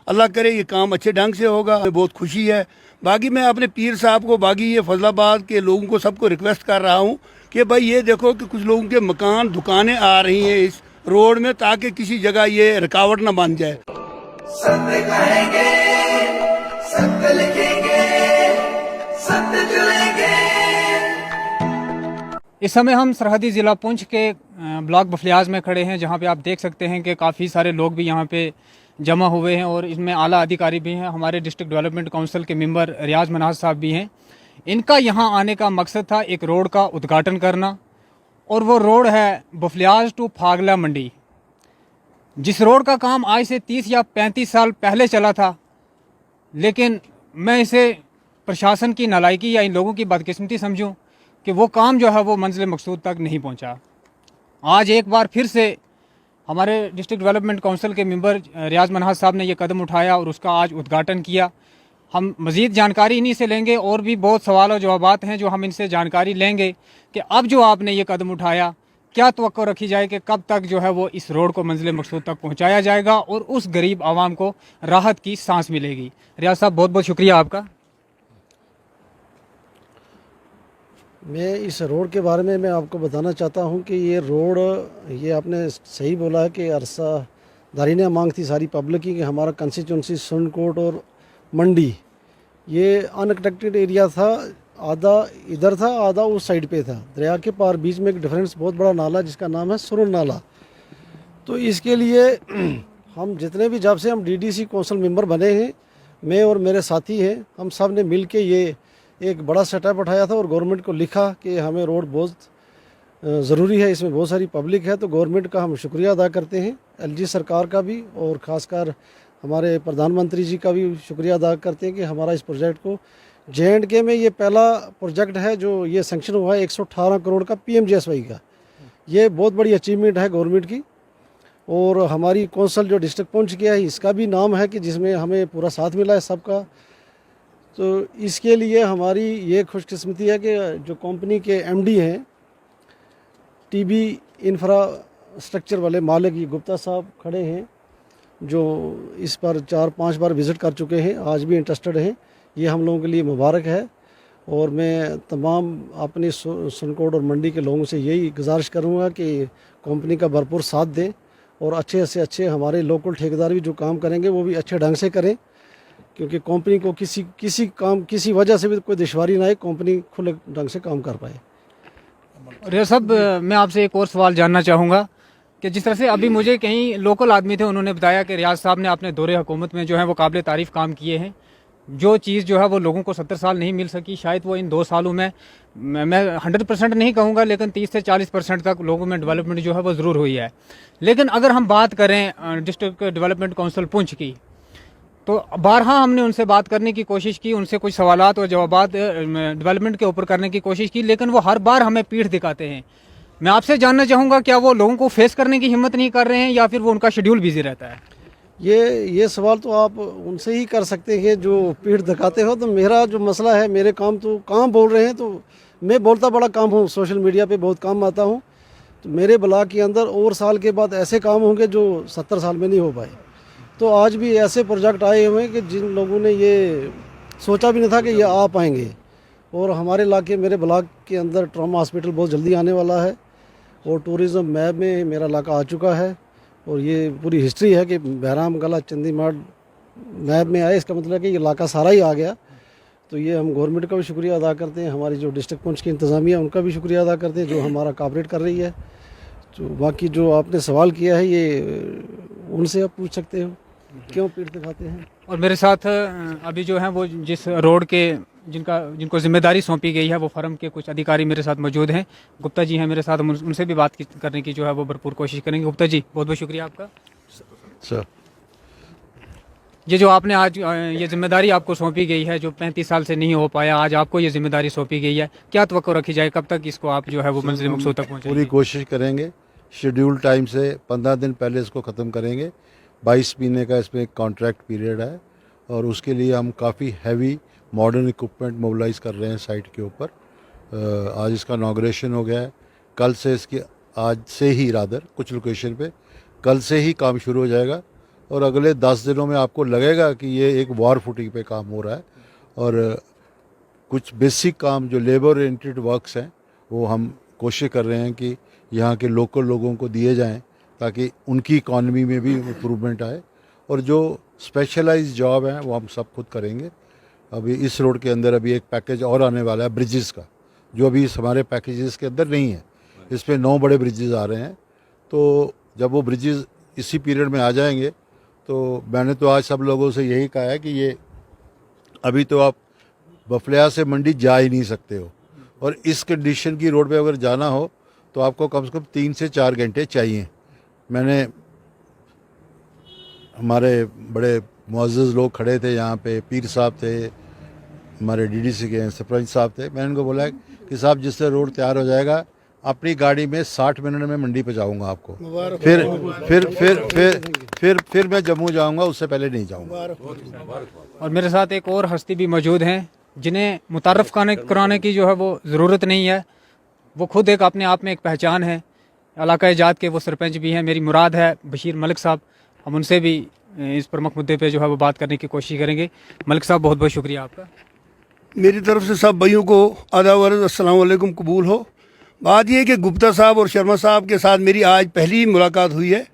अल्लाह करे ये काम अच्छे ढंग से होगा, हमें बहुत खुशी है। बाकी मैं अपने पीर साहब को, बाकी ये फजलाबाद के लोगों को सबको रिक्वेस्ट कर रहा हूँ कि भाई ये देखो कि कुछ लोगों के मकान दुकानें आ रही हैं इस रोड में, ताकि किसी जगह ये रुकावट ना बन जाए। सत्य कहेंगे, सत्य लिखेंगे, सत्य चलेंगे। इस समय हम सरहदी ज़िला पुंछ के ब्लॉक बफलियाज में खड़े हैं, जहां पे आप देख सकते हैं कि काफ़ी सारे लोग भी यहां पे जमा हुए हैं और इसमें आला अधिकारी भी हैं। हमारे डिस्ट्रिक्ट डेवलपमेंट काउंसिल के मेंबर रियाज मनाज साहब भी हैं। इनका यहां आने का मकसद था एक रोड का उद्घाटन करना, और वो रोड है बफलियाज टू फागला मंडी, जिस रोड का काम आज से 30 या 35 साल पहले चला था। लेकिन मैं इसे प्रशासन की नालायकी या इन लोगों की बदकिस्मती समझूं कि वो काम जो है वो मंजिल मकसूद तक नहीं पहुंचा। आज एक बार फिर से हमारे डिस्ट्रिक्ट डेवलपमेंट काउंसिल के मेंबर रियाज मनाज साहब ने ये कदम उठाया और उसका आज उद्घाटन किया। हम मज़ीद जानकारी इन्हीं से लेंगे, और भी बहुत सवाल और जवाबात हैं जो हम इनसे जानकारी लेंगे कि अब जो आपने ये कदम उठाया, क्या तवक्को रखी जाए कि कब तक जो है वो इस रोड को मंजिल मकसूद तक पहुँचाया जाएगा और उस गरीब आवाम को राहत की सांस मिलेगी। रियाज साहब, बहुत बहुत शुक्रिया आपका। मैं इस रोड के बारे में मैं आपको बताना चाहता हूं कि ये रोड, ये आपने सही बोला है कि अरसा दारी ने मांग थी सारी पब्लिक की कि हमारा कंस्टिट्यूंसी सुरनकोट और मंडी ये अनकनेक्टेड एरिया था। आधा इधर था, आधा उस साइड पे था, दरिया के पार बीच में एक डिफरेंस बहुत बड़ा नाला जिसका नाम है सुरन नाला। तो इसके लिए हम जितने भी, जब से हम डीडीसी काउंसिल मेंबर बने हैं, मैं और मेरे साथी हैं, हम सब ने मिल के ये एक बड़ा सेटअप उठाया था और गवर्नमेंट को लिखा कि हमें रोड बहुत ज़रूरी है, इसमें बहुत सारी पब्लिक है। तो गवर्नमेंट का हम शुक्रिया अदा करते हैं, एलजी सरकार का भी, और ख़ासकर हमारे प्रधानमंत्री जी का भी शुक्रिया अदा करते हैं कि हमारा इस प्रोजेक्ट को JNK में ये पहला प्रोजेक्ट है जो ये सेंक्शन हुआ है 118 करोड़ का PMGSY का। ये बहुत बड़ी अचीवमेंट है गवर्नमेंट की। और हमारी कौंसल जो डिस्ट्रिक्ट पुंछ किया है, इसका भी नाम है कि जिसमें हमें पूरा साथ मिला है सबका। तो इसके लिए हमारी ये खुशकिस्मती है कि जो कंपनी के MD हैं, TB इंफ्रास्ट्रक्चर वाले मालिक ये गुप्ता साहब खड़े हैं, जो इस पर 4-5 बार विज़िट कर चुके हैं, आज भी इंटरेस्टेड हैं। ये हम लोगों के लिए मुबारक है। और मैं तमाम अपने सुरनकोट और मंडी के लोगों से यही गुजारिश करूँगा कि कंपनी का भरपूर साथ दें और अच्छे से अच्छे हमारे लोकल ठेकेदार भी जो काम करेंगे वो भी अच्छे ढंग से करें, क्योंकि कंपनी को किसी वजह से भी कोई दुश्वारी ना आए, कंपनी खुले ढंग से काम कर पाए। रियाज साहब, मैं आपसे एक और सवाल जानना चाहूँगा कि जिस तरह से अभी मुझे कहीं लोकल आदमी थे, उन्होंने बताया कि रियाज साहब ने अपने दौरे हुकूमत में जो है वो काबिल तारीफ़ काम किए हैं। जो चीज़ जो है वो लोगों को 70 साल नहीं मिल सकी, शायद वो इन 2 सालों में, मैं 100% नहीं कहूँगा, लेकिन 30 से 40% तक लोगों में डेवलपमेंट जो है वो ज़रूर हुई है। लेकिन अगर हम बात करें डिस्ट्रिक्ट डेवलपमेंट काउंसिल पुंछ की, तो बारहा हमने उनसे बात करने की कोशिश की, उनसे कुछ सवालात और जवाबात डेवलपमेंट के ऊपर करने की कोशिश की, लेकिन वो हर बार हमें पीठ दिखाते हैं। मैं आपसे जानना चाहूँगा, क्या वो लोगों को फेस करने की हिम्मत नहीं कर रहे हैं या फिर वो उनका शेड्यूल बिजी रहता है? ये सवाल तो आप उनसे ही कर सकते हैं जो पीठ दिखाते हो। तो मेरा जो मसला है, मेरे काम तो काम बोल रहे हैं, तो मैं बोलता बड़ा काम हूँ, सोशल मीडिया पे बहुत काम आता हूँ। तो मेरे ब्लॉक के अंदर और साल के बाद ऐसे काम होंगे जो 70 साल में नहीं हो पाए। तो आज भी ऐसे प्रोजेक्ट आए हुए हैं कि जिन लोगों ने ये सोचा भी नहीं था कि ये आ पाएंगे। और हमारे इलाके, मेरे ब्लॉक के अंदर ट्रॉमा हॉस्पिटल बहुत जल्दी आने वाला है, और टूरिज़म मैप में मेरा इलाका आ चुका है। और ये पूरी हिस्ट्री है कि बहराम गला चंदीमाड़ मैप में आए, इसका मतलब है कि ये इलाका सारा ही आ गया। तो ये हम गवर्नमेंट का भी शुक्रिया अदा करते हैं, हमारी जो डिस्ट्रिक्ट पुंछ की इंतज़ामिया उनका भी शुक्रिया अदा करते हैं जो हमारा कॉपरेट कर रही है। तो बाकी जो आपने सवाल किया है, ये उनसे आप पूछ सकते हो क्यों पीठ दिखाते हैं। और मेरे साथ अभी जो है वो जिस रोड के जिनको जिम्मेदारी सौंपी गई है, वो फर्म के कुछ अधिकारी मेरे साथ मौजूद हैं। गुप्ता जी हैं मेरे साथ, हम उनसे भी बात करने की जो है वो भरपूर कोशिश करेंगे। गुप्ता जी, बहुत बहुत शुक्रिया आपका। सर, ये जो आपने आज ये जिम्मेदारी आपको सौंपी गई है, जो 35 साल से नहीं हो पाया, आज आपको ये जिम्मेदारी सौंपी गई है, क्या तवक्को रखी जाए, कब तक इसको आप जो है वो मंजिल मकसूद तक पहुँचाएंगे? पूरी कोशिश करेंगे, शेड्यूल टाइम से 15 दिन पहले इसको ख़त्म करेंगे। 22 महीने का इसमें कॉन्ट्रैक्ट पीरियड है, और उसके लिए हम काफ़ी हैवी मॉडर्न इक्विपमेंट मोबिलाइज़ कर रहे हैं साइट के ऊपर। आज इसका इनॉग्रेशन हो गया है, कल से इसकी, आज से ही रादर कुछ लोकेशन पे कल से ही काम शुरू हो जाएगा। और अगले 10 दिनों में आपको लगेगा कि ये एक वॉर फुटिंग पे काम हो रहा है। और कुछ बेसिक काम जो लेबर ओरिएंटेड वर्क्स हैं वो हम कोशिश कर रहे हैं कि यहाँ के लोकल लोगों को दिए जाएं ताकि उनकी इकॉनमी में भी इम्प्रूवमेंट आए। और जो स्पेशलाइज्ड जॉब हैं वो हम सब खुद करेंगे। अभी इस रोड के अंदर अभी एक पैकेज और आने वाला है ब्रिजेस का, जो अभी हमारे पैकेजेस के अंदर नहीं है। इस पर 9 बड़े ब्रिजेस आ रहे हैं। तो जब वो ब्रिजेस इसी पीरियड में आ जाएंगे तो मैंने तो आज सब लोगों से यही कहा है कि ये अभी तो आप बफलिया से मंडी जा ही नहीं सकते हो, और इस कंडीशन की रोड पे अगर जाना हो तो आपको कम से कम 3 से 4 घंटे चाहिए। मैंने हमारे बड़े मुअज़्ज़ज़ लोग खड़े थे यहाँ पे, पीर साहब थे, हमारे डीडीसी के सरपंच साहब थे। मैंने उनको बोला कि साहब जिससे रोड तैयार हो जाएगा अपनी गाड़ी में 60 मिनट में मंडी पे जाऊँगा आपको, फिर मैं जम्मू जाऊँगा, उससे पहले नहीं जाऊँगा। और मेरे साथ एक और हस्ती भी मौजूद हैं जिन्हें मुतारफ़ कराने की जो है वो ज़रूरत नहीं है। वो खुद एक अपने आप में एक पहचान है। इलाका जात के वो सरपंच भी हैं। मेरी मुराद है बशीर मलिक साहब। हम उनसे भी इस प्रमुख मुद्दे पे जो है वो बात करने की कोशिश करेंगे। मलिक साहब बहुत बहुत शुक्रिया आपका। मेरी तरफ से सब भाइयों को आदाब अर्ज़ अस्सलाम वालेकुम कबूल हो। बात यह है कि गुप्ता साहब और शर्मा साहब के साथ मेरी आज पहली मुलाकात हुई है।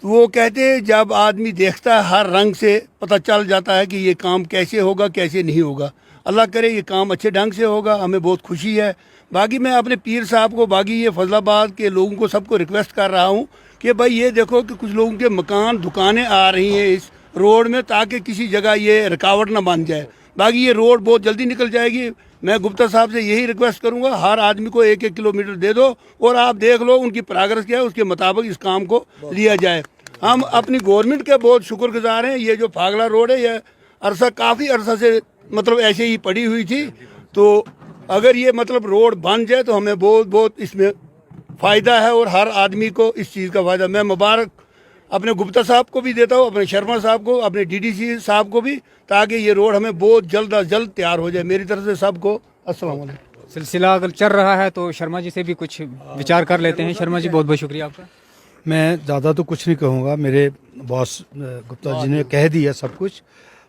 तो वो कहते हैं जब आदमी देखता है हर रंग से पता चल जाता है कि ये काम कैसे होगा कैसे नहीं होगा। अल्लाह करे ये काम अच्छे ढंग से होगा, हमें बहुत खुशी है। बाकी मैं अपने पीर साहब को, बाकी ये फजलाबाद के लोगों को सबको रिक्वेस्ट कर रहा हूँ कि भाई ये देखो कि कुछ लोगों के मकान दुकानें आ रही हैं इस रोड में, ताकि किसी जगह ये रुकावट ना बन जाए। बाकी ये रोड बहुत जल्दी निकल जाएगी। मैं गुप्ता साहब से यही रिक्वेस्ट करूंगा, हर आदमी को 1-1 किलोमीटर दे दो और आप देख लो उनकी प्रोग्रेस क्या है, उसके मुताबिक इस काम को लिया जाए। हम अपनी गवर्नमेंट के बहुत शुक्रगुजार हैं। ये जो फागला रोड है ये काफ़ी अरसा से मतलब ऐसे ही पड़ी हुई थी। तो अगर ये मतलब रोड बन जाए तो हमें बहुत बहुत इसमें फ़ायदा है और हर आदमी को इस चीज़ का फ़ायदा। मैं मुबारक अपने गुप्ता साहब को भी देता हूँ, अपने शर्मा साहब को, अपने डीडीसी साहब को भी, ताकि ये रोड हमें बहुत जल्द अज जल्द तैयार हो जाए। मेरी तरफ से सबको अस्सलाम वालेकुम। सिलसिला अगर चल रहा है तो शर्मा जी से भी कुछ विचार कर लेते हैं। शर्मा जी बहुत बहुत शुक्रिया आपका। मैं ज़्यादा तो कुछ नहीं कहूँगा, मेरे बॉस गुप्ता जी ने कह दिया सब कुछ।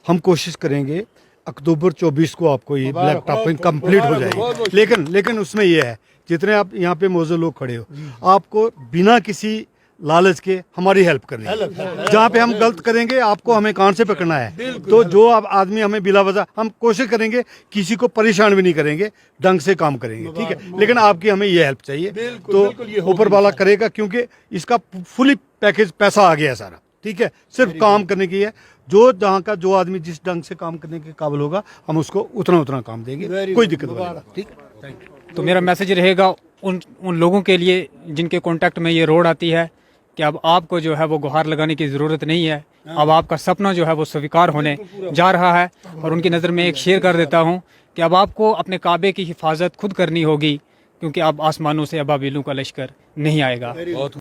हम कोशिश करेंगे अक्टूबर 24 को आपको ये ब्लैक टॉपिंग कंप्लीट हो जाएगी। लेकिन उसमें ये है, जितने आप यहाँ पे मौजूद लोग खड़े हो, आपको बिना किसी लालच के हमारी हेल्प करनी है। जहाँ पे हम गलत करेंगे आपको हमें कान से पकड़ना है। तो जो आप आदमी हमें बिला वजह, हम कोशिश करेंगे किसी को परेशान भी नहीं करेंगे, ढंग से काम करेंगे, ठीक है। लेकिन आपकी हमें ये हेल्प चाहिए, तो ऊपर वाला करेगा, क्योंकि इसका फुली पैकेज पैसा आ गया सारा, ठीक है। सिर्फ काम करने की है। जो जहाँ का जो आदमी जिस ढंग से काम करने के काबिल होगा हम उसको उतना काम देंगे, कोई दिक्कत नहीं, ठीक है। तो मेरा मैसेज रहेगा उन लोगों के लिए जिनके कॉन्टैक्ट में ये रोड आती है कि अब आपको जो है वो गुहार लगाने की ज़रूरत नहीं है। अब आपका सपना जो है वो स्वीकार होने जा रहा है। और उनकी नज़र में एक शेर कर देता हूँ कि अब आपको अपने काबे की हिफाजत खुद करनी होगी, क्योंकि अब आसमानों से अबाबिलों का लश्कर नहीं आएगा।